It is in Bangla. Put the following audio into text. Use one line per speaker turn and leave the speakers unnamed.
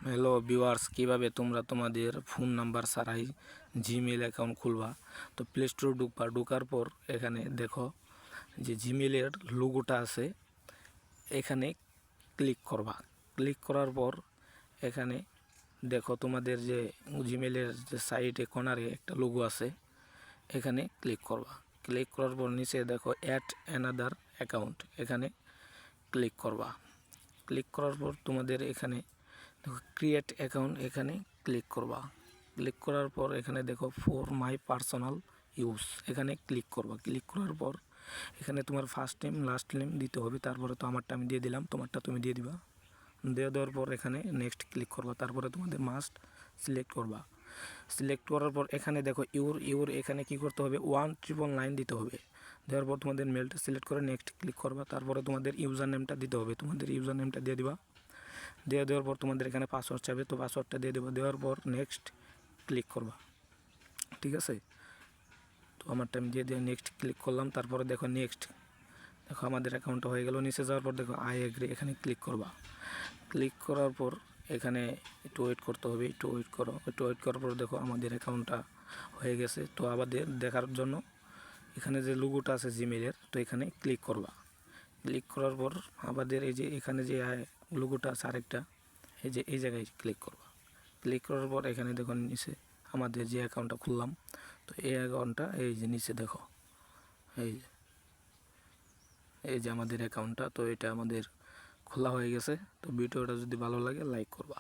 হ্যালো ভিউয়ার্স, কীভাবে তোমরা তোমাদের ফোন নাম্বার ছাড়াই জিমেল অ্যাকাউন্ট খুলবা। তো প্লে স্টোর ঢোকার পর এখানে দেখো যে জিমেলের লোগোটা আছে, এখানে ক্লিক করবা। ক্লিক করার পর এখানে দেখো তোমাদের যে জিমেলের যে সাইডে কর্নারে একটা লোগো আছে, এখানে ক্লিক করবা। ক্লিক করার পর নিচে দেখো অ্যাড অ্যানাদার অ্যাকাউন্ট, এখানে ক্লিক করবা। ক্লিক করার পর তোমাদের এখানে দেখো ক্রিয়েট অ্যাকাউন্ট, এখানে ক্লিক করবা। ক্লিক করার পর এখানে দেখো ফর মাই পার্সোনাল ইউজ, এখানে ক্লিক করবা। ক্লিক করার পর এখানে তোমার ফার্স্ট নেম লাস্ট নেম দিতে হবে। তারপরে তো আমারটা আমি দিয়ে দিলাম, তোমারটা তুমি দিয়ে দিবা। দেওয়ার পর এখানে নেক্সট ক্লিক করবা। তারপরে তোমাদের মাস্ট সিলেক্ট করবা। সিলেক্ট করার পর এখানে দেখো ইউর এখানে কি করতে হবে, 1999 দিতে হবে। দেওয়ার পর তোমাদের মেলটা সিলেক্ট করে নেক্সট ক্লিক করবা। তারপরে তোমাদের ইউজার নেমটা দিতে হবে, তোমাদের ইউজার নেমটা দিয়ে দিবা। দেওয়ার পর তোমাদের এখানে পাসওয়ার্ড চাইবে, তো পাসওয়ার্ডটা দিয়ে দেবো। দেওয়ার পর নেক্সট ক্লিক করবা, ঠিক আছে। তো আমারটা আমি দিয়ে নেক্সট ক্লিক করলাম। তারপরে দেখো নেক্সট, দেখো আমাদের অ্যাকাউন্টটা হয়ে গেল। নিচে যাওয়ার পর দেখো আই এগ্রি, এখানে ক্লিক করবা। ক্লিক করার পর এখানে একটু ওয়েট করতে হবে, একটু ওয়েট করার পর দেখো আমাদের অ্যাকাউন্টটা হয়ে গেছে। তো আমাদের দেখার জন্য এখানে যে লোগোটা আছে জিমেলের, তো এখানে ক্লিক করবা। ক্লিক করার পর আমাদের এই যে এখানে যে লোগোটা আছে আরেকটা, এই যে এই জায়গায় ক্লিক করবা। ক্লিক করার পর এখানে দেখো নিচে আমাদের যে অ্যাকাউন্টটা খুললাম, তো এই অ্যাকাউন্টটা এই যে নিচে দেখো, এই যে আমাদের অ্যাকাউন্টটা, তো এটা আমাদের খোলা হয়ে গেছে। তো ভিডিওটা যদি ভালো লাগে লাইক করবা।